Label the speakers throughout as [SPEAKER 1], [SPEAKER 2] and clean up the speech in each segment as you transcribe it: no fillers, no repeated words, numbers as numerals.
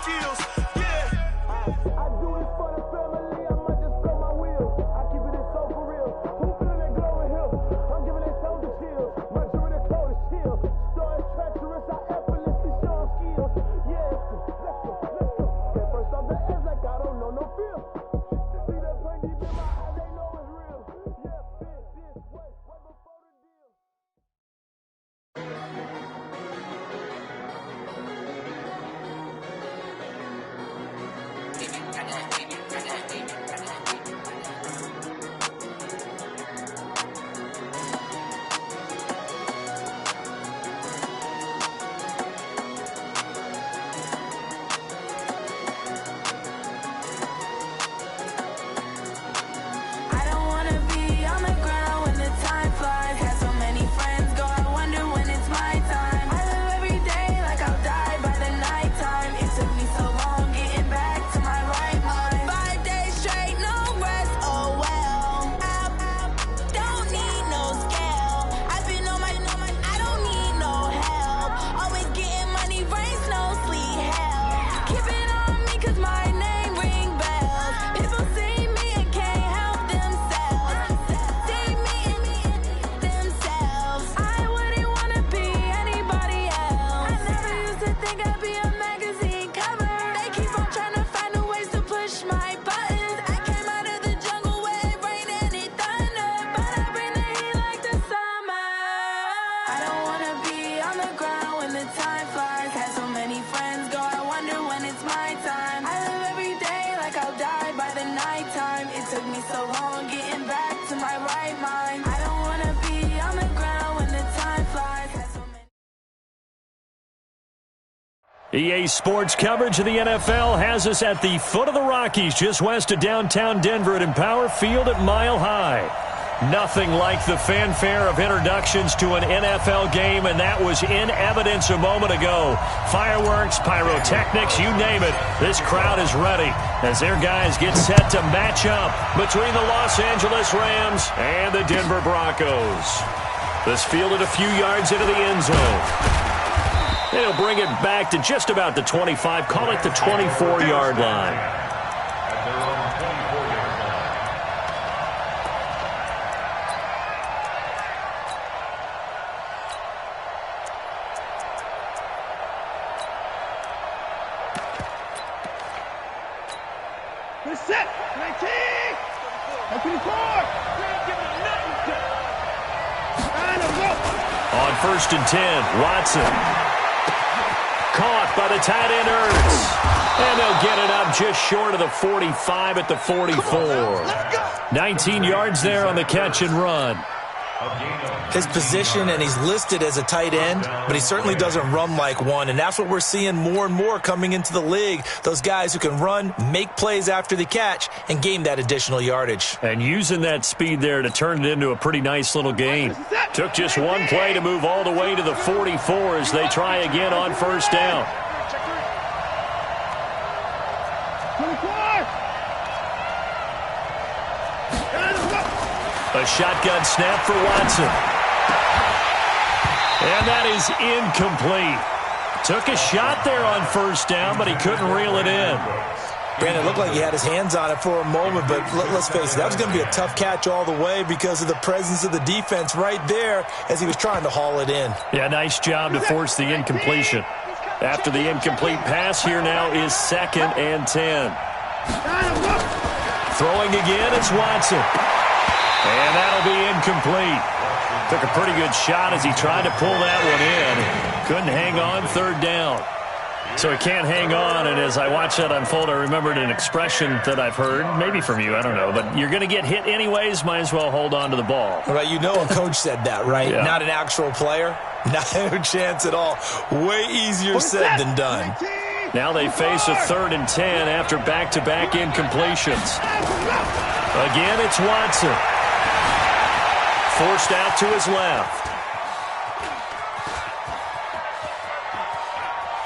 [SPEAKER 1] skills. Yeah.
[SPEAKER 2] I do this for the family, I might just blow my wheels. I keep it in so for real. Who feeling that glowing hill? I'm giving they soldier chills. My jewelry the cold shield. Story treacherous, I effortlessly show them skills. Yeah, let's go. Get first off the edge like I don't know no feel. See that pain deep in my eyes, they know it's real. Yeah, this way before the deal.
[SPEAKER 3] I don't wanna be on the ground when the time flies. Had so many friends go, I wonder when it's my time. I live every day like I'll die by the nighttime. It took me so long getting back to my right mind. 5 days straight, no rest, oh well. Don't need no scale. I've been on my, I don't need no help. Always getting money, rain, snow, sleet, hell. Keep it on me 'cause my name ring bells. People see me and can't help themselves. See me and themselves. I wouldn't wanna be anybody else. I never used to think I'd be a magazine cover. They keep on trying to find new ways to push my buttons. I came out of the jungle where it rained and it thundered, but I bring the heat like the summer. I don't wanna be on the ground when the time flies. Had so many friends go, I wonder when it's my time. I live every day like I'll die by the nighttime. It took me so long getting back to my right mind. I don't wanna be on the ground when the time flies. Had so many
[SPEAKER 4] EA Sports coverage of the NFL has us at the foot of the Rockies, just west of downtown Denver at Empower Field at Mile High. Nothing like the fanfare of introductions to an NFL game, and that was in evidence a moment ago. Fireworks, pyrotechnics, you name it. This crowd is ready as their guys get set to match up between the Los Angeles Rams and the Denver Broncos. This fielded a few yards into the end zone. They'll bring it back to just about the 25, call it the 24-yard line.
[SPEAKER 2] Good set. 19. 24.
[SPEAKER 4] On 1st and 10, Watson. Caught by the tight end Ertz. And they'll get it up just short of the 45 at the 44. 19 yards there on the catch and run.
[SPEAKER 5] His position, and he's listed as a tight end, but he certainly doesn't run like one, and that's what we're seeing more and more coming into the league. Those guys who can run, make plays after the catch, and gain that additional yardage.
[SPEAKER 4] And using that speed there to turn it into a pretty nice little gain. Took just one play to move all the way to the 44 as they try again on 1st down.
[SPEAKER 2] 24.
[SPEAKER 4] A shotgun snap for Watson. And that is incomplete. Took a shot there on 1st down, but he couldn't reel it in.
[SPEAKER 5] Brandon, it looked like he had his hands on it for a moment, but let's face it, that was going to be a tough catch all the way because of the presence of the defense right there as he was trying to haul it in.
[SPEAKER 4] Yeah, nice job to force the incompletion. After the incomplete pass, here now is 2nd and 10. Throwing again, it's Watson. And that'll be incomplete. Took a pretty good shot as he tried to pull that one in. Couldn't hang on, 3rd down. So he can't hang on, and as I watched that unfold, I remembered an expression that I've heard, maybe from you, I don't know, but you're going to get hit anyways, might as well hold on to the ball.
[SPEAKER 5] Right, you know a coach said that, right?
[SPEAKER 4] Yeah.
[SPEAKER 5] Not an actual player. No chance at all. Way easier said than done.
[SPEAKER 4] Now they face a 3rd and 10 after back-to-back incompletions. Again, it's Watson. Forced out to his left.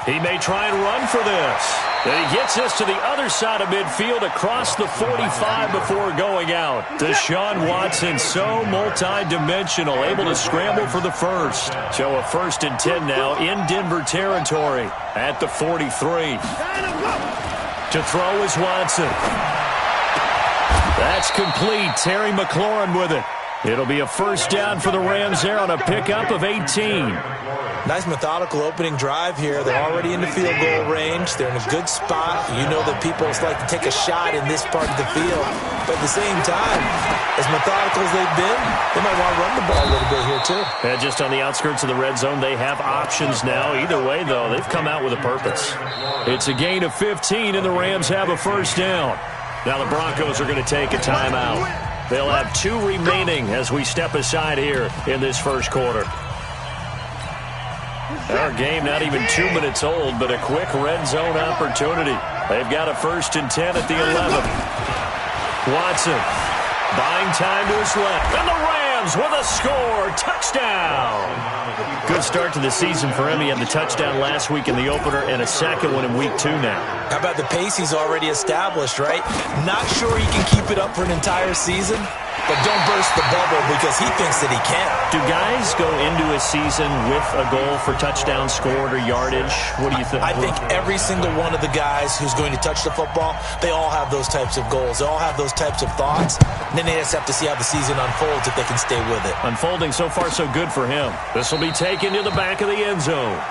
[SPEAKER 4] He may try and run for this. And he gets this to the other side of midfield across the 45 before going out. Deshaun Watson, so multi-dimensional, able to scramble for the first. So a 1st and 10 now in Denver territory at the 43. To throw is Watson. That's complete. Terry McLaurin with it. It'll be a 1st down for the Rams there on a pickup of 18.
[SPEAKER 5] Nice methodical opening drive here. They're already in the field goal range. They're in a good spot. You know that people like to take a shot in this part of the field. But at the same time, as methodical as they've been, they might want to run the ball a little bit here too.
[SPEAKER 4] Yeah, just on the outskirts of the red zone, they have options now. Either way, though, they've come out with a purpose. It's a gain of 15, and the Rams have a 1st down. Now the Broncos are going to take a timeout. They'll have 2 remaining as we step aside here in this 1st quarter. Our game not even 2 minutes old, but a quick red zone opportunity. They've got a 1st and 10 at the 11. Watson buying time to his left. And the Rams with a score. Touchdown. Good start to the season for him. He had the touchdown last week in the opener and a 2nd one in week 2 now.
[SPEAKER 5] How about the pace he's already established, right? Not sure he can keep it up for an entire season, but don't burst the bubble because he thinks that he can.
[SPEAKER 4] Do guys go into a season with a goal for touchdown scored or yardage? What do you think?
[SPEAKER 5] I think every single one of the guys who's going to touch the football, they all have those types of goals. They all have those types of thoughts. And then they just have to see how the season unfolds if they can stay with it.
[SPEAKER 4] Unfolding so far so good for him. This will be taken to the back of the end zone.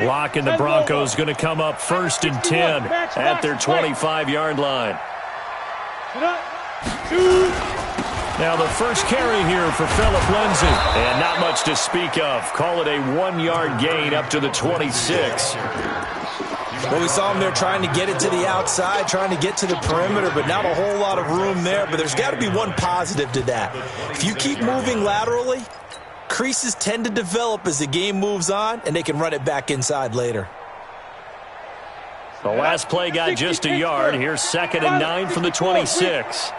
[SPEAKER 4] Lock and the Broncos going to come up 1st and 10 at their 25-yard line. Now the first carry here for Phillip Lindsay. And not much to speak of. Call it a 1-yard gain up to the 26.
[SPEAKER 5] Well, we saw him there trying to get it to the outside, trying to get to the perimeter, but not a whole lot of room there. But there's got to be one positive to that. If you keep moving laterally, creases tend to develop as the game moves on, and they can run it back inside later.
[SPEAKER 4] The last play got just a yard. Here's 2nd and 9 from the 26.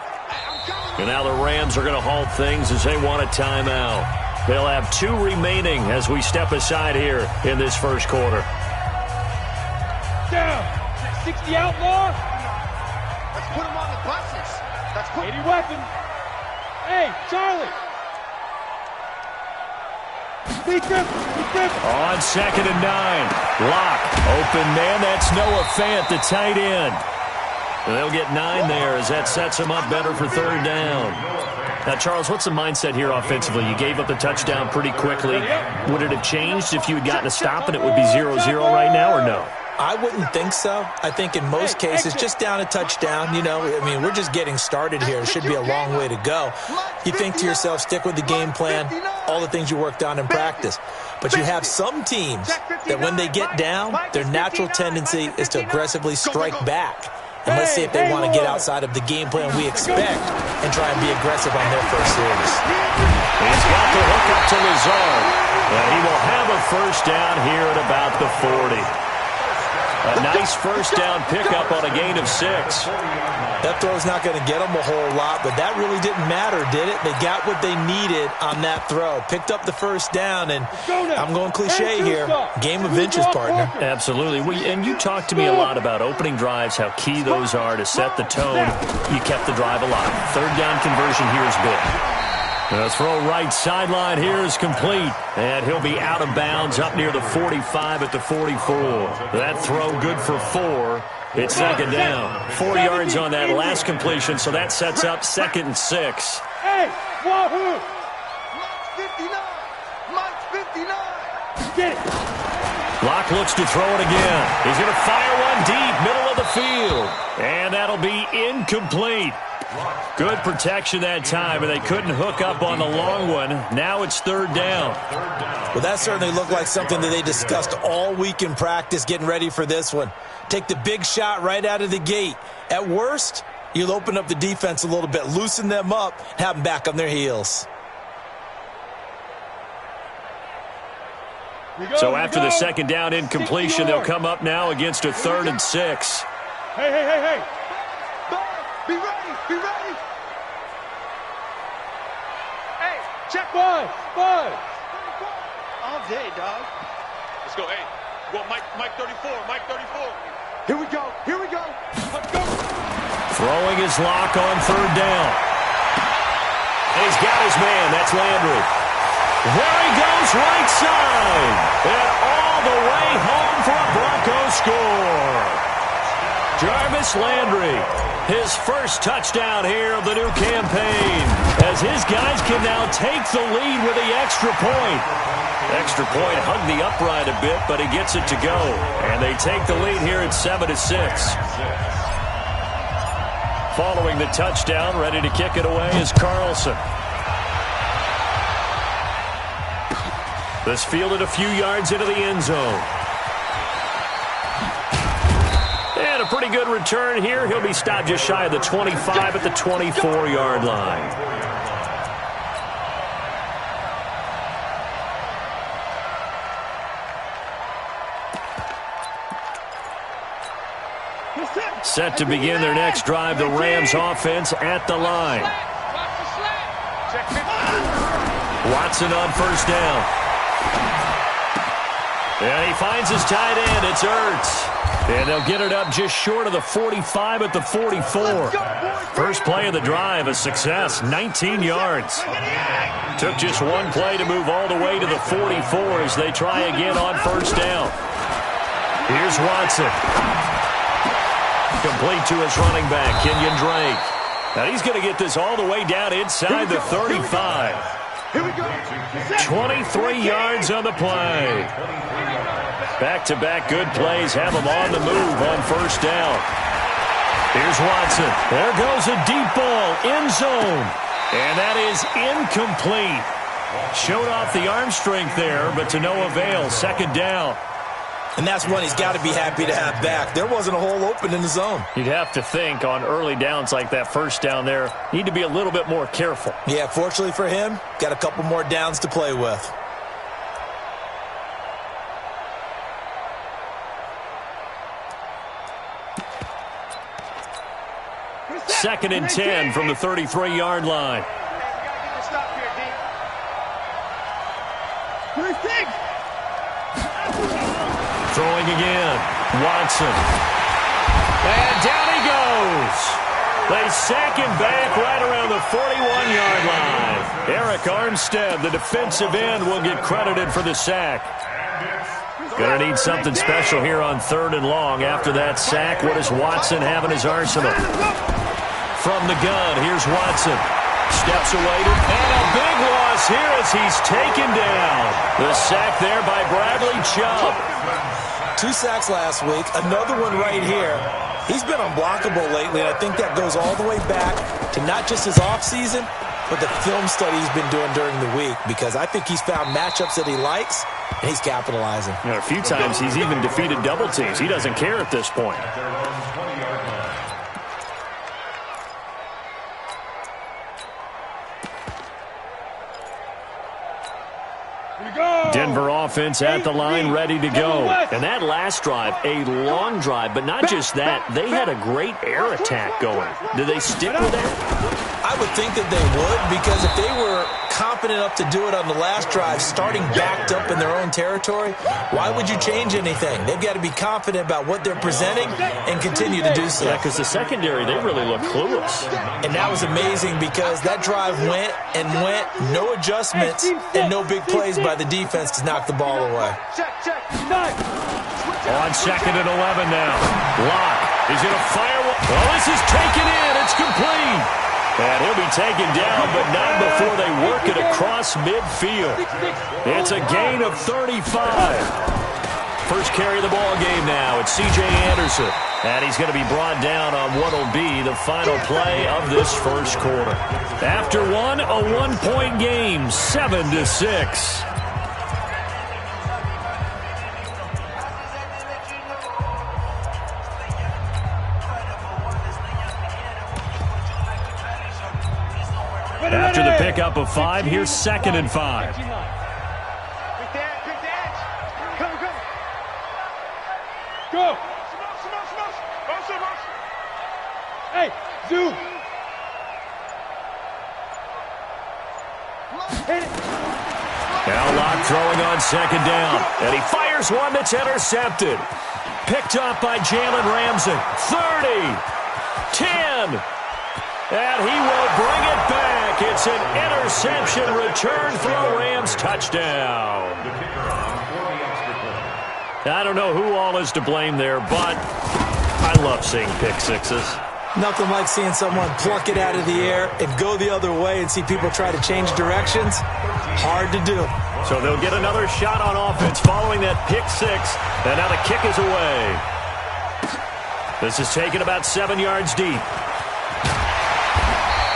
[SPEAKER 4] And now the Rams are going to halt things as they want a timeout. They'll have 2 remaining as we step aside here in this 1st quarter.
[SPEAKER 1] Down. 60 outlaw.
[SPEAKER 2] Let's put him on the buses. Let's put
[SPEAKER 1] 80 weapon. Hey, Charlie.
[SPEAKER 4] On 2nd and 9. Lock. Open man. That's Noah Fant, the tight end. They'll get 9 there as that sets them up better for 3rd down. Now, Charles, what's the mindset here offensively? You gave up the touchdown pretty quickly. Would it have changed if you had gotten a stop and it would be 0-0 right now, or no?
[SPEAKER 5] I wouldn't think so. I think in most cases, just down a touchdown, you know, I mean, we're just getting started here. It should be a long way to go. You think to yourself, stick with the game plan, all the things you worked on in practice. But you have some teams that when they get down, their natural tendency is to aggressively strike back. And let's see if they want to get outside of the game plan we expect and try and be aggressive on their first series.
[SPEAKER 4] He's got the hook up to Lazard. And he will have a 1st down here at about the 40. A nice 1st down pickup on a gain of 6.
[SPEAKER 5] That throw's not going to get them a whole lot, but that really didn't matter, did it? They got what they needed on that throw. Picked up the 1st down, and I'm going cliche here. Game of inches, partner.
[SPEAKER 4] Absolutely. And you talked to me a lot about opening drives, how key those are to set the tone. You kept the drive alive. 3rd down conversion here is big. The throw right sideline here is complete. And he'll be out of bounds up near the 45 at the 44. That throw good for 4. It's 2nd down. 4 yards on that last completion, so that sets up 2nd and 6.
[SPEAKER 1] Hey, Wahoo!
[SPEAKER 2] Mike's 59.
[SPEAKER 1] Get it.
[SPEAKER 4] Locke looks to throw it again. He's going to fire one deep, middle of the field. And that'll be incomplete. Good protection that time, and they couldn't hook up on the long one. Now it's 3rd down.
[SPEAKER 5] Well, that certainly looked like something that they discussed all week in practice getting ready for this one. Take the big shot right out of the gate. At worst, you'll open up the defense a little bit, loosen them up, have them back on their heels.
[SPEAKER 4] So after the second down incompletion, they'll come up now against a 3rd and 6.
[SPEAKER 1] Hey.
[SPEAKER 2] Be ready.
[SPEAKER 1] Hey, check one.
[SPEAKER 2] All day, dog.
[SPEAKER 1] Let's go. Hey, go Mike 34.
[SPEAKER 2] Here we go.
[SPEAKER 1] Let's go.
[SPEAKER 4] Throwing his lock on 3rd down. And he's got his man. That's Landry. There he goes, right side. And all the way home for a Broncos score. Jarvis Landry, his first touchdown here of the new campaign, as his guys can now take the lead with the extra point. Extra point hugged the upright a bit, but he gets it to go. And they take the lead here at 7-6. Following the touchdown, ready to kick it away is Carlson. This fielded a few yards into the end zone. And a pretty good return here. He'll be stopped just shy of the 25 at the 24-yard line. Set to begin their next drive, the Rams offense at the line. Watson on 1st down. And he finds his tight end. It's Ertz. And they'll get it up just short of the 45 at the 44. First play of the drive, a success, 19 yards. Took just one play to move all the way to the 44 as they try again on 1st down. Here's Watson. Complete to his running back, Kenyon Drake. Now he's going to get this all the way down inside the 35. 23 yards on the play. Back-to-back good plays have him on the move on 1st down. Here's Watson. There goes a deep ball, end zone. And that is incomplete. Showed off the arm strength there, but to no avail. 2nd down.
[SPEAKER 5] And that's one he's got to be happy to have back. There wasn't a hole open in the zone.
[SPEAKER 4] You'd have to think on early downs like that 1st down there, need to be a little bit more careful.
[SPEAKER 5] Yeah, fortunately for him, got a couple more downs to play with.
[SPEAKER 4] Second and 10 from the 33-yard line. Throwing again. Watson. And down he goes. They sack him back right around the 41-yard line. Eric Armstead, the defensive end, will get credited for the sack. Going to need something special here on 3rd and long. After that sack, what does Watson have in his arsenal? From the gun, here's Watson. Steps away and a big loss here as he's taken down. The sack there by Bradley Chubb.
[SPEAKER 5] 2 sacks last week, another one right here. He's been unblockable lately, and I think that goes all the way back to not just his offseason, but the film study he's been doing during the week, because I think he's found matchups that he likes, and he's capitalizing.
[SPEAKER 4] You know, a few times he's even defeated double teams. He doesn't care at this point. Denver offense at the line, ready to go. And that last drive, a long drive, but not just that. They had a great air attack going. Do they stick with that?
[SPEAKER 5] I would think that they would, because if they were confident enough to do it on the last drive, starting backed up in their own territory, why would you change anything? They've got to be confident about what they're presenting and continue to do so.
[SPEAKER 4] Yeah, because the secondary, they really look clueless.
[SPEAKER 5] And that was amazing, because that drive went and went, no adjustments and no big plays by the defense to knock the ball away.
[SPEAKER 4] On 2nd and 11 now. Locke is going to fire. Well, this is taken in. It's complete. And he'll be taken down, but not before they work it across midfield. It's a gain of 35. First carry of the ball game now. It's C.J. Anderson. And he's going to be brought down on what will be the final play of this first quarter. After one, a one-point game, 7-6. After the pickup of 5, here's 2nd and 5.
[SPEAKER 1] go. Hey, Zoo. Hit it.
[SPEAKER 4] Now Locke throwing on second down. And he fires one that's intercepted. Picked up by Jalen Ramsey. 30. 10. And he will bring it back. It's an interception return for a Rams touchdown. I don't know who all is to blame there, but I love seeing pick sixes.
[SPEAKER 5] Nothing like seeing someone pluck it out of the air and go the other way and see people try to change directions. Hard to do.
[SPEAKER 4] So they'll get another shot on offense following that pick six. And now the kick is away. This is taken about 7 yards deep.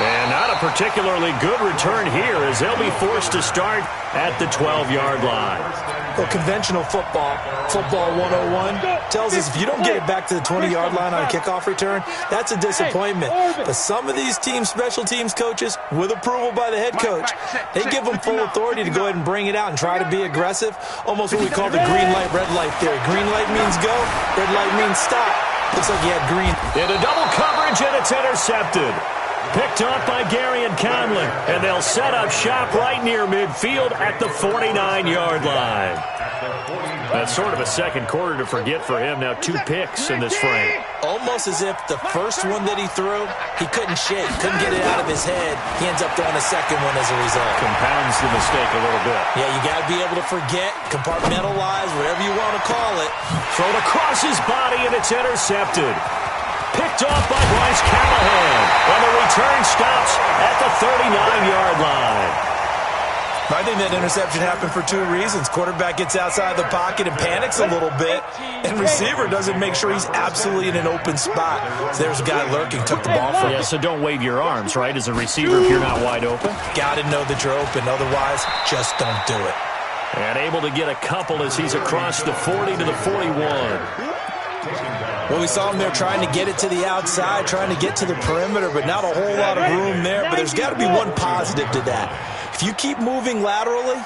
[SPEAKER 4] And not a particularly good return here as they'll be forced to start at the 12-yard line.
[SPEAKER 5] Well, conventional football 101, tells us if you don't get it back to the 20-yard line on a kickoff return, that's a disappointment. But some of these teams, special teams coaches, with approval by the head coach, they give them full authority to go ahead and bring it out and try to be aggressive. Almost what we call the green light, red light theory. Green light means go, red light means stop. Looks like he had green.
[SPEAKER 4] Into double coverage, and it's intercepted. Picked up by Gary and Conlon, and they'll set up shop right near midfield at the 49-yard line. That's sort of a second quarter to forget for him. Now 2 picks in this frame.
[SPEAKER 5] Almost as if the first one that he threw, he couldn't shake, couldn't get it out of his head. He ends up throwing a second one as a result.
[SPEAKER 4] Compounds the mistake a little bit.
[SPEAKER 5] Yeah, you got to be able to forget, compartmentalize, whatever you want to call it.
[SPEAKER 4] Thrown across his body, and it's intercepted. Picked off by Bryce Callahan. And the return stops at the 39-yard line.
[SPEAKER 5] I think that interception happened for 2 reasons. Quarterback gets outside the pocket and panics a little bit, and receiver doesn't make sure he's absolutely in an open spot. So there's a guy lurking, took the ball from him.
[SPEAKER 4] Yeah, so don't wave your arms, right, as a receiver if you're not wide open.
[SPEAKER 5] Got to know that you're open. Otherwise, just don't do it.
[SPEAKER 4] And able to get a couple as he's across the 40 to the 41.
[SPEAKER 5] Well, we saw him there trying to get it to the outside, trying to get to the perimeter, but not a whole lot of room there. But there's got to be one positive to that. If you keep moving laterally,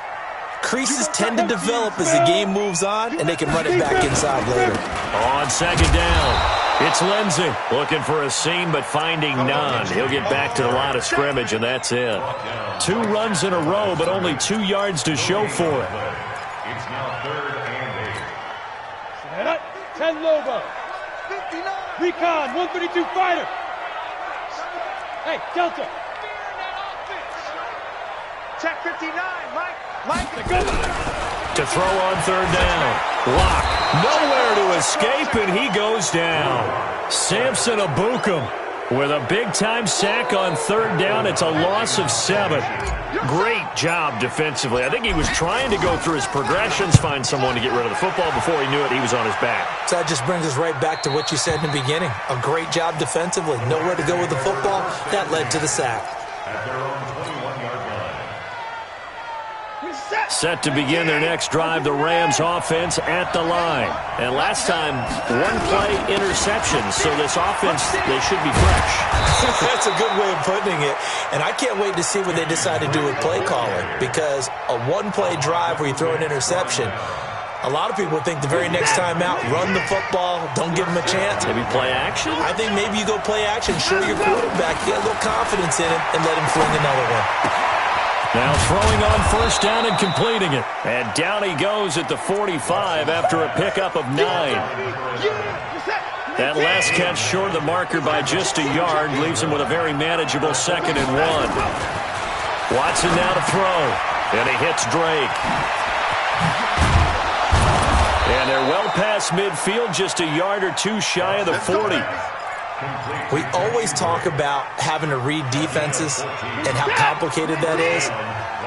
[SPEAKER 5] creases tend to develop as the game moves on, and they can run it back inside later.
[SPEAKER 4] On second down, it's Lindsey looking for a seam, but finding none. He'll get back to the line of scrimmage, and that's it. 2 runs in a row, but only 2 yards to show for it.
[SPEAKER 1] It's now 3rd and 8. 10 Lobo. Recon, 132 fighter. Hey, Delta. Check 59, Mike.
[SPEAKER 4] To throw on 3rd down. Locke nowhere to escape, and he goes down. Samson Abukum with a big-time sack on 3rd down. It's a loss of 7. Great job defensively. I think he was trying to go through his progressions, find someone to get rid of the football. Before he knew it, he was on his back.
[SPEAKER 5] So that just brings us right back to what you said in the beginning. A great job defensively. Nowhere to go with the football. That led to the sack.
[SPEAKER 4] Set to begin their next drive, the Rams offense at the line. And last time, 1-play interception. So this offense, they should be fresh.
[SPEAKER 5] That's a good way of putting it. And I can't wait to see what they decide to do with play calling. Because a 1-play drive where you throw an interception, a lot of people think the very next time out, run the football, don't give him a chance.
[SPEAKER 4] Maybe play action?
[SPEAKER 5] I think maybe you go play action, show your quarterback, get a little confidence in him, and let him fling another one.
[SPEAKER 4] Now throwing on 1st down and completing it. And down he goes at the 45 after a pickup of 9. That last catch short of the marker by just a yard leaves him with a very manageable 2nd and 1. Watson now to throw. And he hits Drake. And they're well past midfield, just a yard or 2 shy of the 40.
[SPEAKER 5] We always talk about having to read defenses and how complicated that is.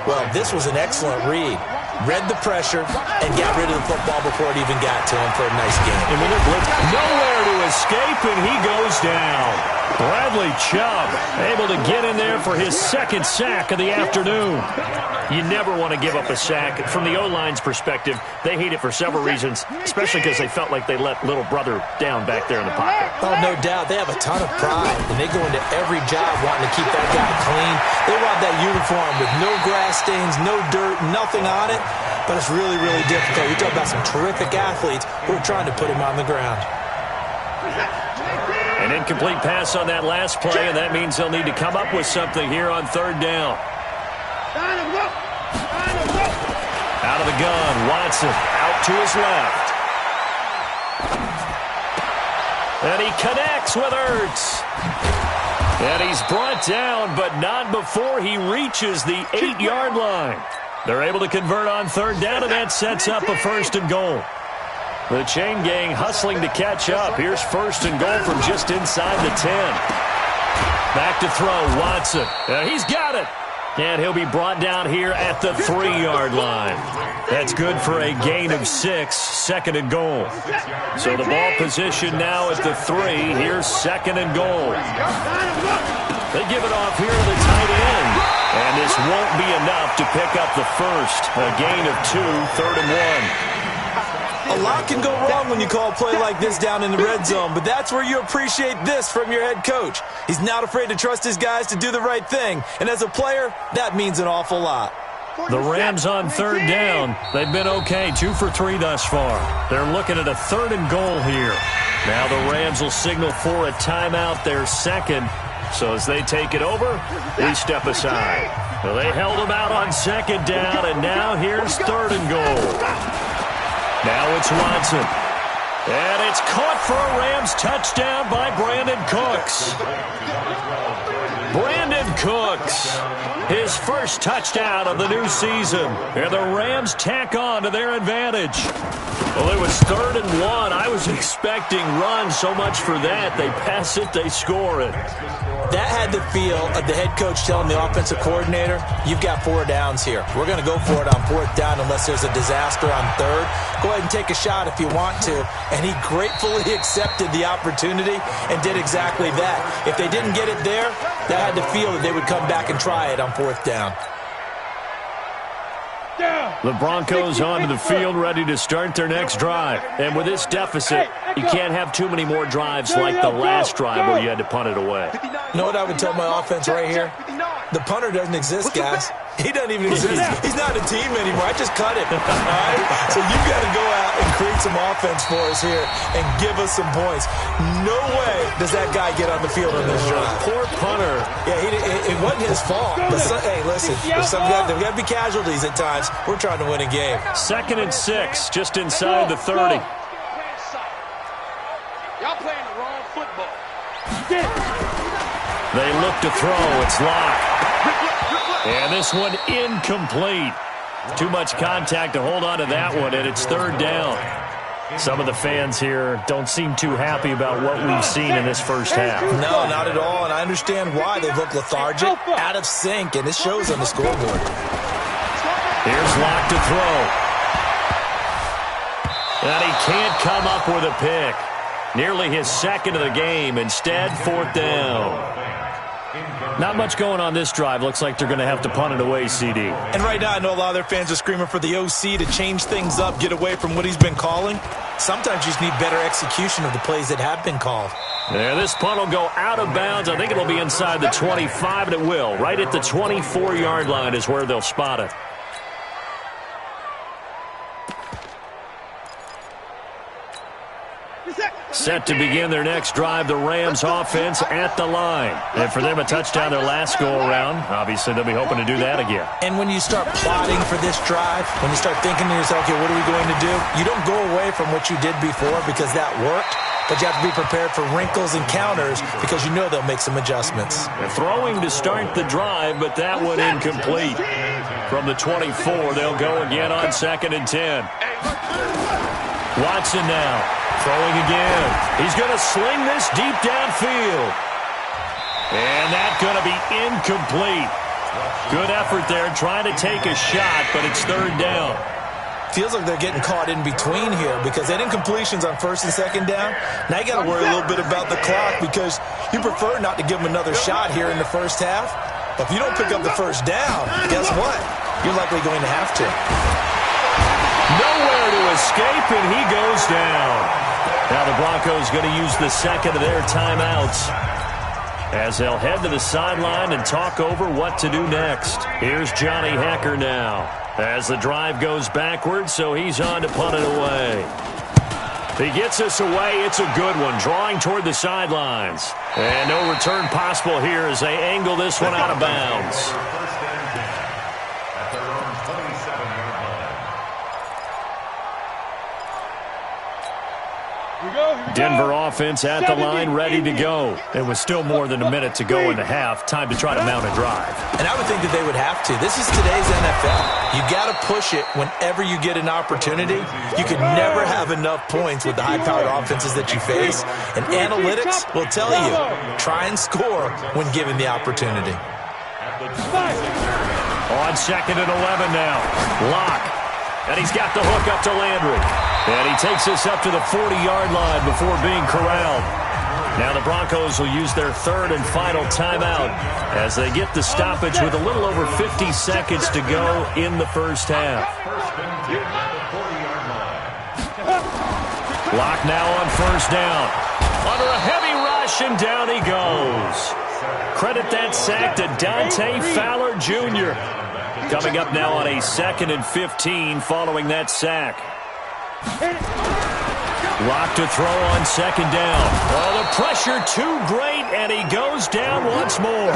[SPEAKER 5] Well, this was an excellent read. Read the pressure and got rid of the football before it even got to him for a nice game.
[SPEAKER 4] And when they're blitzed, nowhere to escape, and he goes down. Bradley Chubb able to get in there for his second sack of the afternoon. You never want to give up a sack. From the O-line's perspective, they hate it for several reasons, especially because they felt like they let little brother down back there in the pocket.
[SPEAKER 5] Oh, no doubt. They have a ton of pride, and they go into every job wanting to keep that guy clean. They want that uniform with no grass stains, no dirt, nothing on it, but it's really, really difficult. You're talking about some terrific athletes who are trying to put him on the ground.
[SPEAKER 4] An incomplete pass on that last play, and that means they'll need to come up with something here on third down. Out of the gun, Watson out to his left. And he connects with Ertz. And he's brought down, but not before he reaches the 8-yard line. They're able to convert on third down, and that sets up a 1st and goal. The chain gang hustling to catch up. Here's 1st and goal from just inside the 10. Back to throw, Watson. He's got it. And he'll be brought down here at the 3-yard line. That's good for a gain of 6, 2nd and goal. So the ball position now at the 3. Here's 2nd and goal. They give it off here to the tight end. And this won't be enough to pick up the first. A gain of 2, 3rd and 1.
[SPEAKER 5] A lot can go wrong when you call a play like this down in the red zone, but that's where you appreciate this from your head coach. He's not afraid to trust his guys to do the right thing, and as a player, that means an awful lot.
[SPEAKER 4] The Rams on third down. They've been okay, 2 for 3 thus far. They're looking at a 3rd and goal here. Now the Rams will signal for a timeout, their 2nd. So as they take it over, we step aside. Well, they held them out on 2nd down, and now here's 3rd and goal. Now it's Watson. And it's caught for a Rams touchdown by Brandon Cooks. Brandon Cooks, his first touchdown of the new season. And the Rams tack on to their advantage. Well, it was 3rd and 1. I was expecting run, so much for that. They pass it, they score it.
[SPEAKER 5] That had the feel of the head coach telling the offensive coordinator, you've got 4 downs here. We're going to go for it on 4th down unless there's a disaster on 3rd. Go ahead and take a shot if you want to. And he gratefully accepted the opportunity and did exactly that. If they didn't get it there, that had the feel that they would come back and try it on 4th down.
[SPEAKER 4] The Broncos onto the field ready to start their next drive. And with this deficit, you can't have too many more drives like the last drive where you had to punt it away.
[SPEAKER 5] You know what I would tell my offense right here? The punter doesn't exist, guys. He doesn't even exist. He's not a team anymore. I just cut him. All right? So you've got to go out and create some offense for us here and give us some points. No way does that guy get on the field on this drive.
[SPEAKER 4] Poor punter.
[SPEAKER 5] Yeah, it wasn't his fault. But hey, listen, there's got to be casualties at times. We're trying to win a game.
[SPEAKER 4] 2nd and 6, just inside the 30.
[SPEAKER 1] Y'all playing the wrong football.
[SPEAKER 4] They look to throw. It's locked. And this one incomplete. Too much contact to hold on to that one, and it's 3rd down. Some of the fans here don't seem too happy about what we've seen in this first half.
[SPEAKER 5] No, not at all, and I understand why. They look lethargic, out of sync, and it shows on the scoreboard.
[SPEAKER 4] Here's Locke to throw. And he can't come up with a pick. Nearly his 2nd of the game. Instead, 4th down. Not much going on this drive. Looks like they're going to have to punt it away, CD.
[SPEAKER 5] And right now, I know a lot of their fans are screaming for the OC to change things up, get away from what he's been calling. Sometimes you just need better execution of the plays that have been called.
[SPEAKER 4] Yeah, this punt will go out of bounds. I think it'll be inside the 25, and it will. Right at the 24-yard line is where they'll spot it. Set to begin their next drive, the Rams offense at the line. And for them, a touchdown their last go-around. Obviously, they'll be hoping to do that again.
[SPEAKER 5] And when you start plotting for this drive, when you start thinking to yourself, okay, what are we going to do? You don't go away from what you did before because that worked, but you have to be prepared for wrinkles and counters because you know they'll make some adjustments.
[SPEAKER 4] They're throwing to start the drive, but that one incomplete. From the 24, they'll go again on 2nd and 10. Watson now. Throwing again. He's going to sling this deep downfield. And that's going to be incomplete. Good effort there trying to take a shot, but it's 3rd down.
[SPEAKER 5] Feels like they're getting caught in between here because they didn't completions on first and second down. Now you got to worry a little bit about the clock because you prefer not to give them another shot here in the first half. But if you don't pick up the first down, guess what? You're likely going to have to.
[SPEAKER 4] Nowhere to escape, and he goes down. Now the Broncos going to use the second of their timeouts as they'll head to the sideline and talk over what to do next. Here's Johnny Hacker now as the drive goes backwards, so he's on to punt it away. He gets us away. It's a good one, drawing toward the sidelines. And no return possible here as they angle this one out of bounds. Denver offense at the line, ready to go. It was still more than a minute to go in the half. Time to try to mount a drive.
[SPEAKER 5] And I would think that they would have to. This is today's NFL. You got to push it whenever you get an opportunity. You can never have enough points with the high-powered offenses that you face. And analytics will tell you, try and score when given the opportunity.
[SPEAKER 4] On second and 11 now. Locke. And he's got the hook up to Landry. And he takes us up to the 40-yard line before being corralled. Now the Broncos will use their third and final timeout as they get the stoppage with a little over 50 seconds to go in the first half. Locke now on first down. Under a heavy rush, and down he goes. Credit that sack to Dante Fowler Jr. Coming up now on a 2nd and 15 following that sack. Locke to throw on second down. Oh, the pressure too great, and he goes down once more.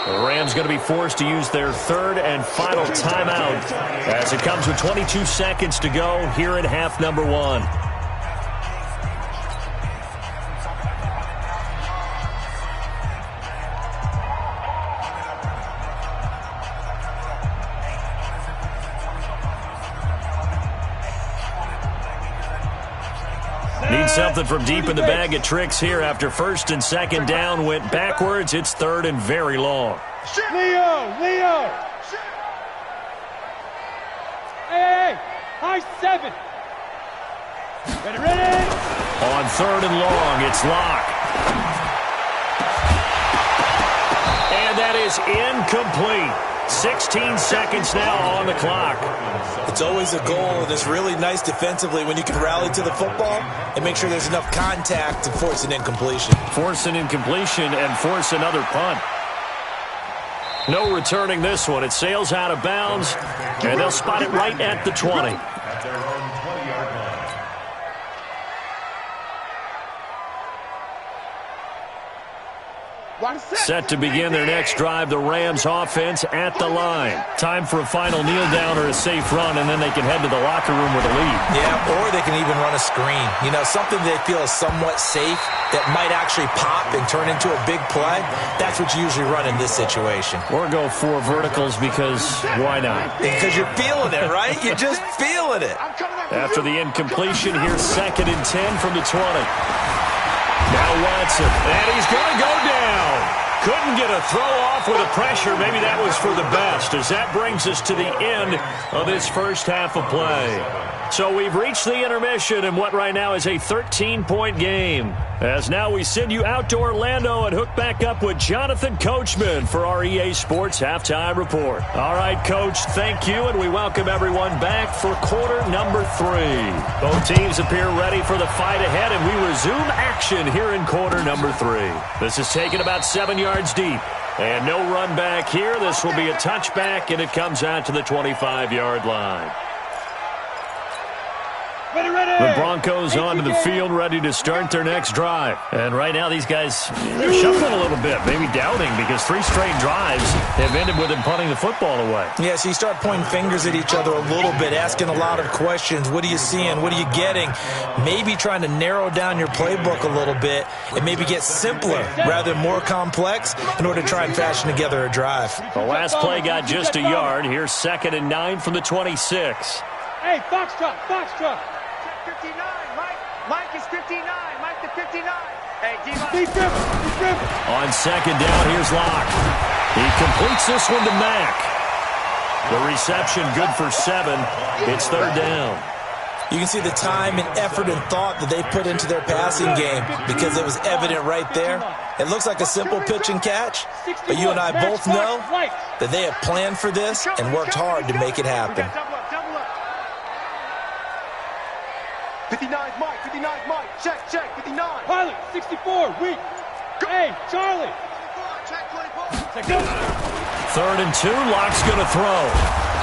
[SPEAKER 4] The Rams going to be forced to use their third and final timeout as it comes with 22 seconds to go here in half number one. Need something from deep in the bag of tricks here after first and second down went backwards. It's third and very long.
[SPEAKER 1] Leo! Hey, high 7. Ready.
[SPEAKER 4] On third and long, it's Locke. And that is incomplete. 16 seconds now on the clock.
[SPEAKER 5] It's always a goal, and it's really nice defensively when you can rally to the football and make sure there's enough contact to force an incompletion.
[SPEAKER 4] Force an incompletion and force another punt. No returning this one. It sails out of bounds, and they'll spot it right at the 20. Set to begin their next drive, the Rams offense at the line. Time for a final kneel down or a safe run, and then they can head to the locker room with a lead.
[SPEAKER 5] Yeah, or they can even run a screen. You know, something they feel is somewhat safe that might actually pop and turn into a big play. That's what you usually run in this situation.
[SPEAKER 4] Or go 4 verticals because why not?
[SPEAKER 5] Because you're feeling it, right? You're just feeling it.
[SPEAKER 4] After the incompletion, here's 2nd and 10 from the 20. Now Watson, and he's going to go down. Couldn't get a throw off with the pressure. Maybe that was for the best, as that brings us to the end of this first half of play. So we've reached the intermission in what right now is a 13-point game. As now we send you out to Orlando and hook back up with Jonathan Coachman for our EA Sports Halftime Report. All right, Coach, thank you, and we welcome everyone back for quarter number 3. Both teams appear ready for the fight ahead, and we resume action here in quarter number 3. This is taken about 7 yards deep. And no run back here. This will be a touchback, and it comes out to the 25-yard line. The Broncos onto the field, ready to start their next drive. And right now, these guys, they're shuffling a little bit, maybe doubting, because 3 straight drives have ended with them punting the football away.
[SPEAKER 5] Yeah, so you start pointing fingers at each other a little bit, asking a lot of questions. What are you seeing? What are you getting? Maybe trying to narrow down your playbook a little bit and maybe get simpler rather than more complex in order to try and fashion together a drive.
[SPEAKER 4] The last play got just a yard. Here's 2nd and 9 from the 26.
[SPEAKER 1] Hey, Foxtrot.
[SPEAKER 6] 59, Mike is 59, Mike to 59. Hey,
[SPEAKER 4] On second down, here's Locke. He completes this one to Mack. The reception good for 7. It's third down.
[SPEAKER 5] You can see the time and effort and thought that they put into their passing game because it was evident right there. It looks like a simple pitch and catch, but you and I both know that they have planned for this and worked hard to make it happen.
[SPEAKER 2] 59's Mike, 59's Mike. Check, 59.
[SPEAKER 1] Pilot, 64, weak. Hey, Charlie.
[SPEAKER 2] Check, 24.
[SPEAKER 4] Third and 2, Locke's going to throw.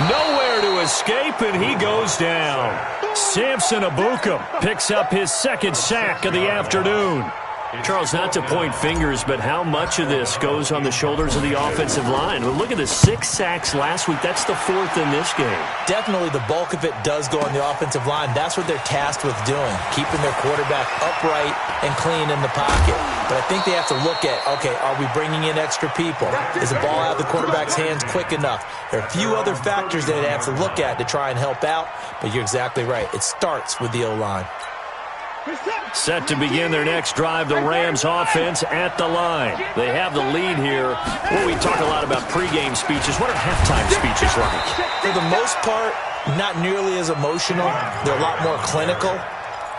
[SPEAKER 4] Nowhere to escape, and he goes down. Samson Abukum picks up his second sack of the afternoon. Charles, not to point fingers, but how much of this goes on the shoulders of the offensive line? Well, look at the 6 sacks last week. That's the 4th in this game.
[SPEAKER 5] Definitely the bulk of it does go on the offensive line. That's what they're tasked with doing, keeping their quarterback upright and clean in the pocket. But I think they have to look at, okay, are we bringing in extra people? Is the ball out of the quarterback's hands quick enough? There are a few other factors that they have to look at to try and help out, but you're exactly right. It starts with the O-line.
[SPEAKER 4] Set to begin their next drive, the Rams offense at the line. They have the lead here. Well, we talk a lot about pregame speeches. What are halftime speeches like?
[SPEAKER 5] For the most part, not nearly as emotional. They're a lot more clinical.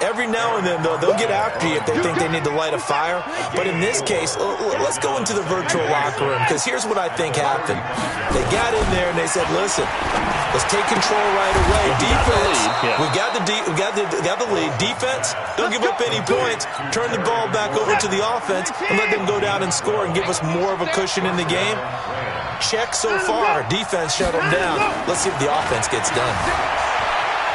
[SPEAKER 5] Every now and then, though, they'll get after you if they think they need to light a fire. But in this case, let's go into the virtual locker room, because here's what I think happened. They got in there and they said, listen, let's take control right away. Defense, we got the lead. Defense, don't give up any points. Turn the ball back over to the offense and let them go down and score and give us more of a cushion in the game. Check so far. Defense shut them down. Let's see if the offense gets done.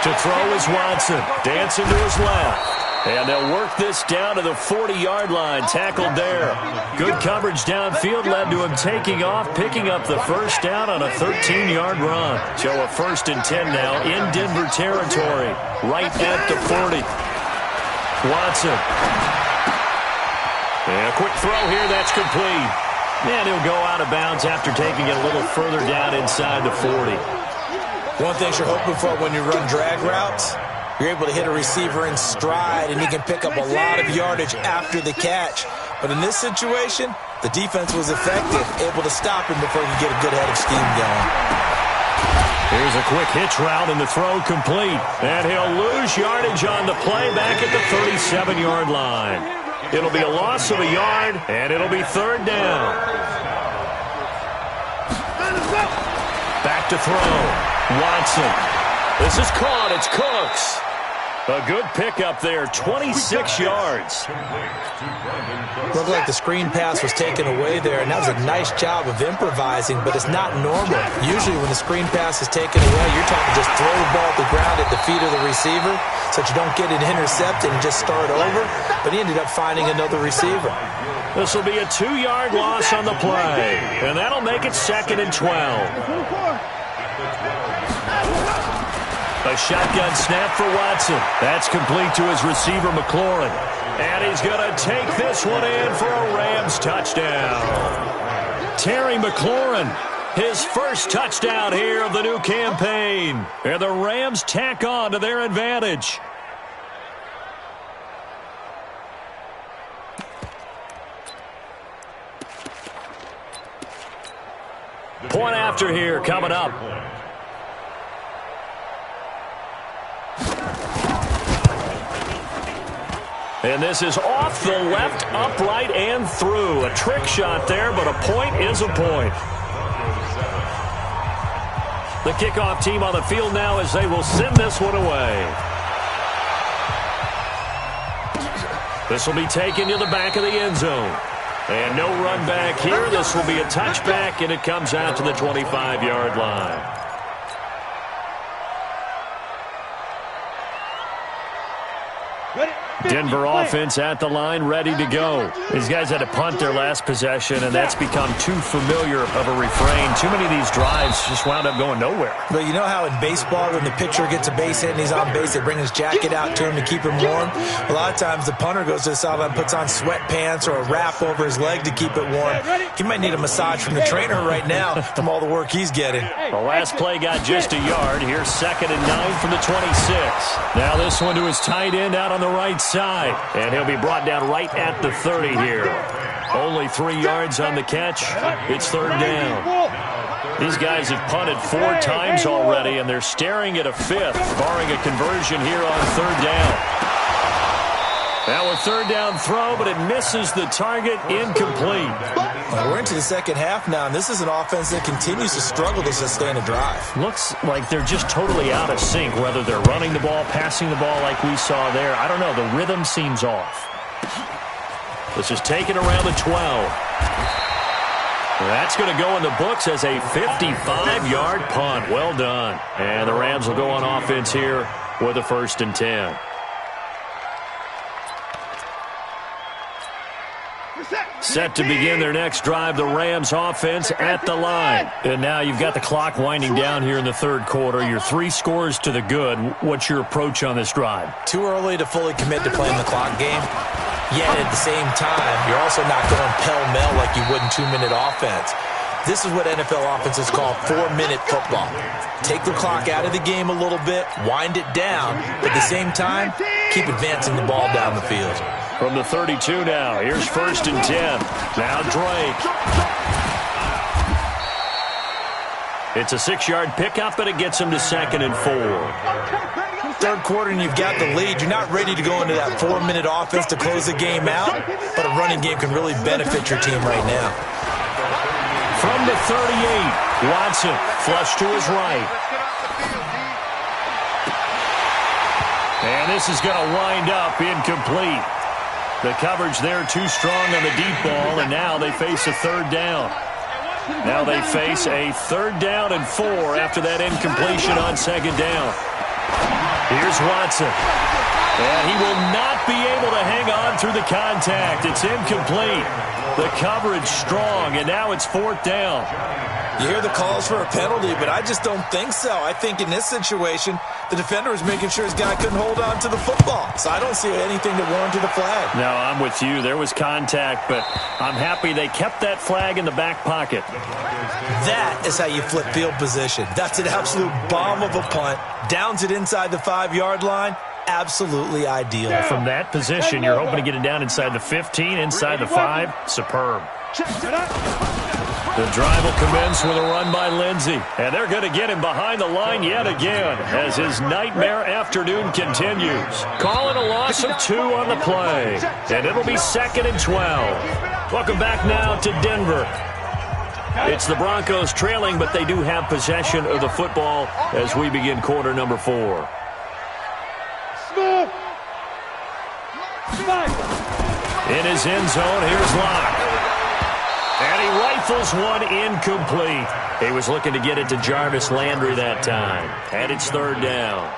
[SPEAKER 4] To throw is Watson. Dancing to his left. And they'll work this down to the 40-yard line. Tackled there. Good coverage downfield led to him taking off, picking up the first down on a 13-yard run. So a 1st and 10 now in Denver territory. Right at the 40. Watson. And a quick throw here. That's complete. And he'll go out of bounds after taking it a little further down inside the 40.
[SPEAKER 5] One thing you're hoping for when you run drag routes, you're able to hit a receiver in stride, and he can pick up a lot of yardage after the catch. But in this situation, the defense was effective, able to stop him before he could get a good head of steam going.
[SPEAKER 4] Here's a quick hitch route, and the throw complete. And he'll lose yardage on the play back at the 37-yard line. It'll be a loss of a yard, and it'll be third down. Back to throw. Watson. This is caught. It's Cooks. A good pickup there, 26 yards.
[SPEAKER 5] Looked like the screen pass was taken away there, and that was a nice job of improvising, but it's not normal. Usually when the screen pass is taken away, you're talking just throw the ball at the ground at the feet of the receiver so that you don't get it intercepted and just start over, but he ended up finding another receiver.
[SPEAKER 4] This will be a 2-yard loss on the play, and that'll make it 2nd and 12. A shotgun snap for Watson. That's complete to his receiver, McLaurin. And he's going to take this one in for a Rams touchdown. Terry McLaurin, his first touchdown here of the new campaign. And the Rams tack on to their advantage. Point after here coming up. And this is off the left, upright, and through. A trick shot there, but a point is a point. The kickoff team on the field now as they will send this one away. This will be taken to the back of the end zone. And no run back here. This will be a touchback, and it comes out to the 25-yard line. Denver offense at the line, ready to go. These guys had to punt their last possession, and that's become too familiar of a refrain. Too many of these drives just wound up going nowhere.
[SPEAKER 5] But you know how in baseball, when the pitcher gets a base hit and he's on base, they bring his jacket out to him to keep him warm? A lot of times the punter goes to the sideline, puts on sweatpants or a wrap over his leg to keep it warm. He might need a massage from the trainer right now from all the work he's getting.
[SPEAKER 4] The last play got just a yard. Here's 2nd and 9 from the 26. Now this one to his tight end out on the right side. And he'll be brought down right at the 30 here. Only 3 yards on the catch. It's third down. These guys have punted 4 times already, and they're staring at a 5th, barring a conversion here on 3rd down. Now a 3rd down throw, but it misses the target, incomplete.
[SPEAKER 5] Well, we're into the second half now, and this is an offense that continues to struggle to sustain a drive.
[SPEAKER 4] Looks like they're just totally out of sync, whether they're running the ball, passing the ball like we saw there. I don't know. The rhythm seems off. This is taken around the 12. That's going to go in the books as a 55-yard punt. Well done. And the Rams will go on offense here with a 1st and 10. Set to begin their next drive, the Rams offense at the line. And now you've got the clock winding down here in the 3rd quarter. You're 3 scores to the good. What's your approach on this drive?
[SPEAKER 5] Too early to fully commit to playing the clock game. Yet at the same time, you're also not going pell-mell like you would in 2-minute offense. This is what NFL offenses call 4-minute football. Take the clock out of the game a little bit, wind it down, but at the same time, keep advancing the ball down the field.
[SPEAKER 4] From the 32 now, here's 1st and 10. Now Drake. It's a 6-yard pickup, but it gets him to 2nd and 4.
[SPEAKER 5] 3rd quarter and you've got the lead. You're not ready to go into that 4-minute offense to close the game out, but a running game can really benefit your team right now.
[SPEAKER 4] From the 38, Watson flush to his right. And this is going to wind up incomplete. The coverage there too strong on the deep ball, and now they face a 3rd down. Now they face a 3rd down and 4 after that incompletion on 2nd down. Here's Watson. And he will not be able to hang on through the contact. It's incomplete. The coverage strong, and now it's 4th down.
[SPEAKER 5] You hear the calls for a penalty, but I just don't think so. I think in this situation, the defender was making sure his guy couldn't hold on to the football. So I don't see anything that warranted a flag.
[SPEAKER 4] No, I'm with you. There was contact, but I'm happy they kept that flag in the back pocket.
[SPEAKER 5] That is how you flip field position. That's an absolute bomb of a punt. Downs it inside the 5-yard line. Absolutely ideal.
[SPEAKER 4] From that position, you're hoping to get it down inside the 15, inside the 5. Superb. The drive will commence with a run by Lindsey. And they're going to get him behind the line yet again as his nightmare afternoon continues. Calling a loss of 2 on the play. And it'll be 2nd and 12. Welcome back now to Denver. It's the Broncos trailing, but they do have possession of the football as we begin quarter number 4. In his end zone, here's Locke. And he rifles one incomplete. He was looking to get it to Jarvis Landry that time. And it's 3rd down.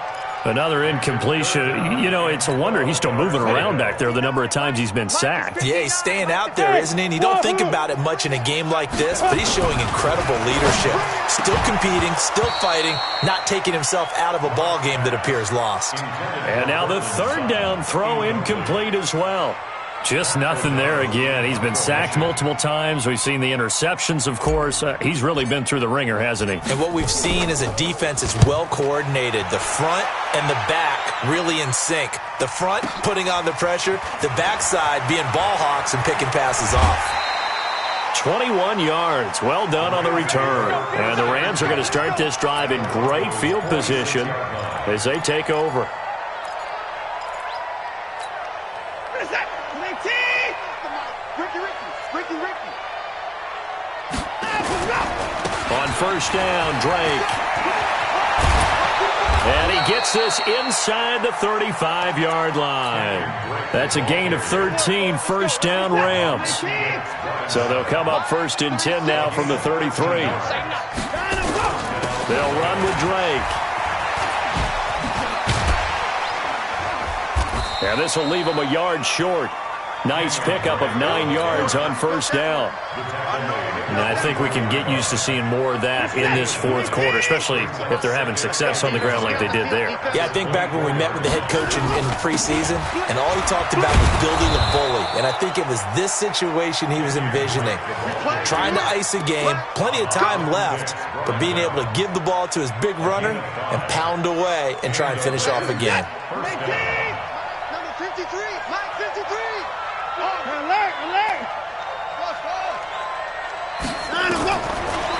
[SPEAKER 4] Another incompletion. You know, it's a wonder he's still moving around back there the number of times he's been sacked.
[SPEAKER 5] Yeah, he's staying out there, isn't he? And you don't think about it much in a game like this, but he's showing incredible leadership. Still competing, still fighting, not taking himself out of a ball game that appears lost.
[SPEAKER 4] And now the 3rd down throw incomplete as well. Just nothing there again. He's been sacked multiple times. We've seen the interceptions, of course. He's really been through the ringer, hasn't he?
[SPEAKER 5] And what we've seen is a defense that's well coordinated. The front and the back really in sync. The front putting on the pressure, the backside being ball hawks and picking passes off.
[SPEAKER 4] 21 yards. Well done on the return. And the Rams are going to start this drive in great field position as they take over. On 1st down, Drake. And he gets this inside the 35-yard line. That's a gain of 13, 1st down Rams. So they'll come up 1st and 10 now from the 33. They'll run with Drake. And this will leave them a yard short. Nice pickup of 9 yards on 1st down. And I think we can get used to seeing more of that in this 4th quarter, especially if they're having success on the ground like they did there.
[SPEAKER 5] Yeah, I think back when we met with the head coach in preseason, and all he talked about was building a bully. And I think it was this situation he was envisioning. Trying to ice a game, plenty of time left, but being able to give the ball to his big runner and pound away and try and finish off a game.
[SPEAKER 6] Number 53, Mike 53.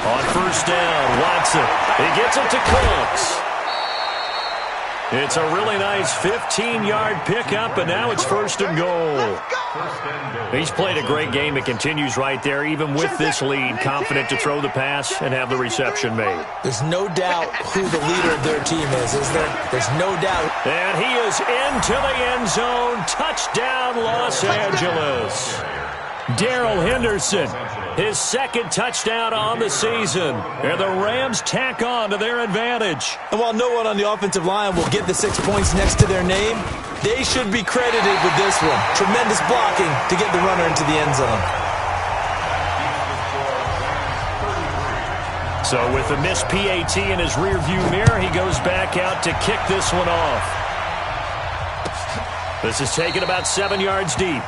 [SPEAKER 4] On first down. Watson, he gets it to Cooks. It's a really nice 15-yard pickup, and now it's first and goal. He's played a great game. It continues right there, even with this lead, confident to throw the pass and have the reception made.
[SPEAKER 5] There's no doubt who the leader of their team is there? There's no doubt.
[SPEAKER 4] And he is into the end zone. Touchdown, Los Angeles. Darrell Henderson, his second touchdown on the season. And the Rams tack on to their advantage.
[SPEAKER 5] And while no one on the offensive line will get the 6 points next to their name, they should be credited with this one. Tremendous blocking to get the runner into the end zone.
[SPEAKER 4] So with the missed PAT in his rearview mirror, he goes back out to kick this one off. This is taken about 7 yards deep.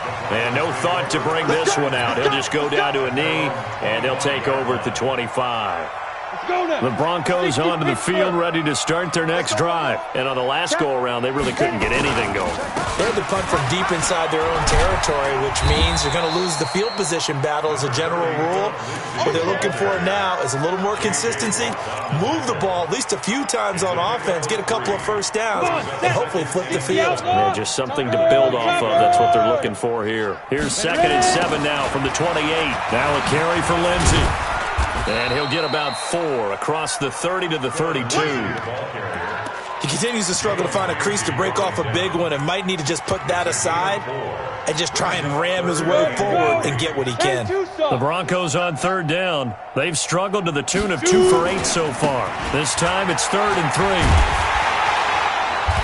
[SPEAKER 4] And no thought to bring this one out. He'll just go down to a knee, and they'll take over at the 25. The Broncos onto the field, ready to start their next drive. And on the last go-around, they really couldn't get anything going.
[SPEAKER 5] They had to punt from deep inside their own territory, which means you're going to lose the field position battle as a general rule. What they're looking for now is a little more consistency, move the ball at least a few times on offense, get a couple of first downs, and hopefully flip the field.
[SPEAKER 4] Yeah, just something to build off of. That's what they're looking for here. Here's 2nd and 7 now from the 28. Now a carry for Lindsey. And he'll get about 4 across the 30 to the 32.
[SPEAKER 5] He continues to struggle to find a crease to break off a big one and might need to just put that aside and just try and ram his way forward and get what he can.
[SPEAKER 4] The Broncos on 3rd down. They've struggled to the tune of 2 for 8 so far. This time it's 3rd and 3.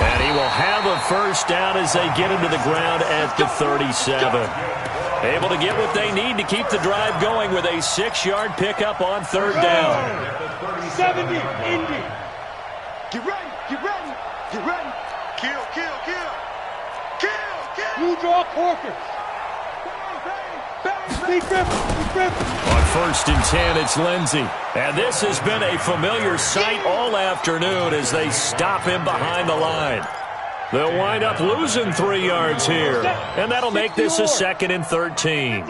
[SPEAKER 4] And he will have a first down as they get him to the ground at the 37. Able to get what they need to keep the drive going with a 6-yard pickup on 3rd down.
[SPEAKER 1] 70, Indy.
[SPEAKER 6] Get ready, get ready, get ready. Kill, kill, kill. Kill, kill.
[SPEAKER 1] Blue draw Corker. Speed grip.
[SPEAKER 4] On 1st and 10, it's Lindsey. And this has been a familiar sight all afternoon as they stop him behind the line. They'll wind up losing 3 yards here. And that'll make this a 2nd and 13.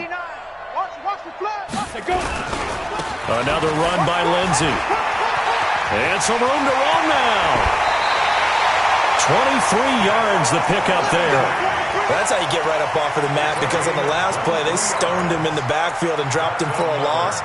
[SPEAKER 4] Another run by Lindsey. And some room to run now. 23 yards the pickup there.
[SPEAKER 5] That's how you get right up off of the mat, because on the last play, they stoned him in the backfield and dropped him for a loss.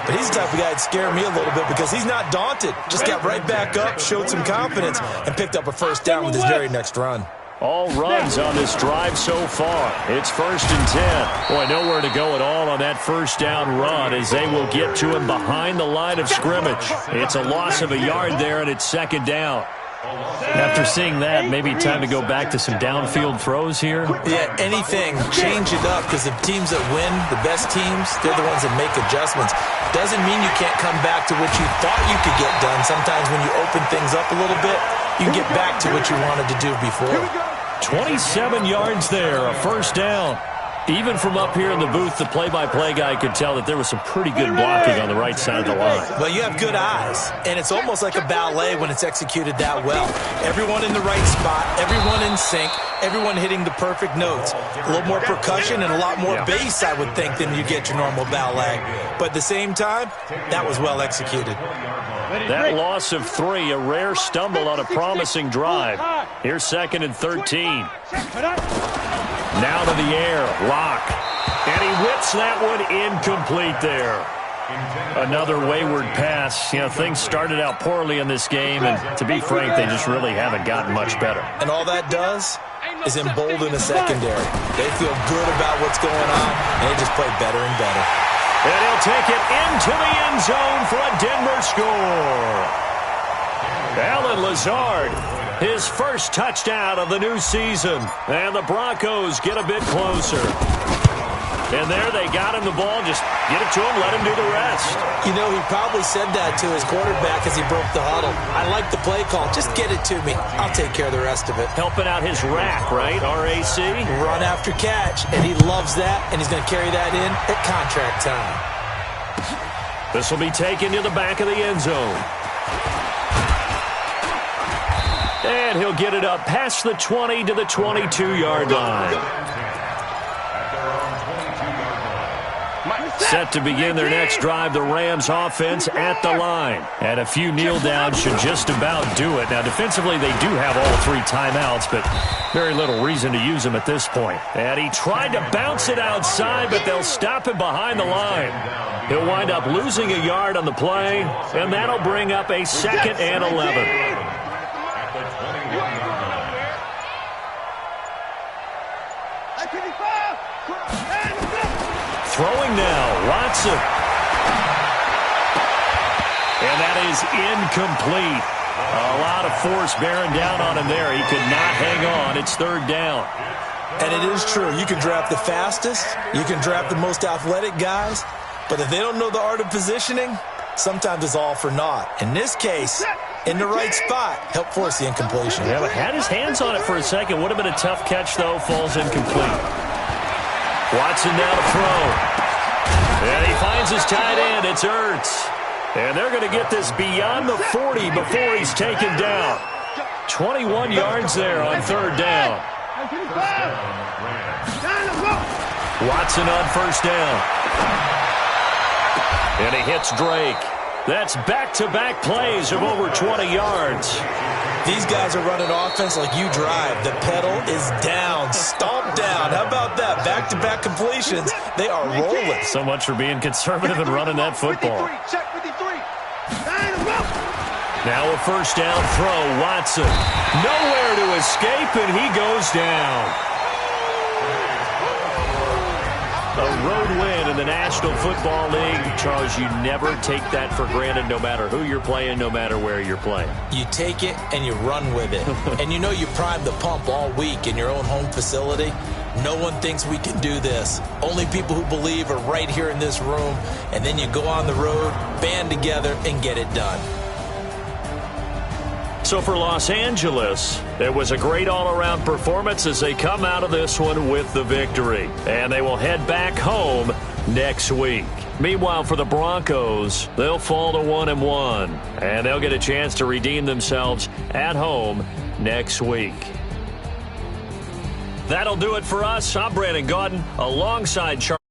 [SPEAKER 5] But he's the type of guy that scared me a little bit because he's not daunted. Just got right back up, showed some confidence, and picked up a first down with his very next run.
[SPEAKER 4] All runs on this drive so far. It's 1st and 10. Boy, nowhere to go at all on that first down run as they will get to him behind the line of scrimmage. It's a loss of a yard there, and it's 2nd down. After seeing that, maybe time to go back to some downfield throws here?
[SPEAKER 5] Yeah, anything. Change it up, because the teams that win, the best teams, they're the ones that make adjustments. Doesn't mean you can't come back to what you thought you could get done. Sometimes when you open things up a little bit, you can get back to what you wanted to do before.
[SPEAKER 4] 27 yards there, a first down. Even from up here in the booth, the play-by-play guy could tell that there was some pretty good blocking on the right side of the line.
[SPEAKER 5] Well, you have good eyes, and it's almost like a ballet when it's executed that well. Everyone in the right spot, everyone in sync, everyone hitting the perfect notes. A little more percussion and a lot more bass, I would think, than you get your normal ballet. But at the same time, that was well executed.
[SPEAKER 4] That loss of 3, a rare stumble on a promising drive. Here's 2nd and 13. Now to the air, Lock. And he whips that one incomplete there. Another wayward pass. You know, things started out poorly in this game, and to be frank, they just really haven't gotten much better.
[SPEAKER 5] And all that does is embolden the secondary. They feel good about what's going on, and they just play better and better.
[SPEAKER 4] And he'll take it into the end zone for a Denver score. Allen Lazard, his first touchdown of the new season. And the Broncos get a bit closer. And there they got him the ball. Just get it to him, let him do the rest.
[SPEAKER 5] You know, he probably said that to his quarterback as he broke the huddle. I like the play call. Just get it to me. I'll take care of the rest of it.
[SPEAKER 4] Helping out his rack, right? RAC?
[SPEAKER 5] Run after catch. And he loves that, and he's going to carry that in at contract time.
[SPEAKER 4] This will be taken to the back of the end zone. And he'll get it up past the 20 to the 22-yard line. Set to begin their next drive, the Rams offense at the line. And a few kneel downs should just about do it. Now, defensively, they do have all 3 timeouts, but very little reason to use them at this point. And he tried to bounce it outside, but they'll stop him behind the line. He'll wind up losing a yard on the play, and that'll bring up a 2nd and 11. Throwing now, Watson. And that is incomplete. A lot of force bearing down on him there. He could not hang on. It's 3rd down.
[SPEAKER 5] And it is true. You can draft the fastest. You can draft the most athletic guys. But if they don't know the art of positioning, sometimes it's all for naught. In this case, in the right spot, help force the incompletion.
[SPEAKER 4] Yeah, but had his hands on it for a second. Would have been a tough catch, though. Falls incomplete. Watson now to throw. And he finds his tight end. It's Ertz. And they're going to get this beyond the 40 before he's taken down. 21 yards there on 3rd down. Watson on 1st down. And he hits Drake. That's back-to-back plays of over 20 yards.
[SPEAKER 5] These guys are running offense like you drive. The pedal is down, stomped down. How about that? Back-to-back completions. They are rolling.
[SPEAKER 4] So much for being conservative and running that football. Now a 1st down throw. Watson. Nowhere to escape, and he goes down. A road win in the National Football League. Charles, you never take that for granted no matter who you're playing, no matter where you're playing.
[SPEAKER 5] You take it and you run with it. And you know you primed the pump all week in your own home facility. No one thinks we can do this. Only people who believe are right here in this room. And then you go on the road, band together, and get it done.
[SPEAKER 4] So for Los Angeles, it was a great all-around performance as they come out of this one with the victory. And they will head back home next week. Meanwhile, for the Broncos, they'll fall to 1-1. And they'll get a chance to redeem themselves at home next week. That'll do it for us. I'm Brandon Gaudin alongside Charles.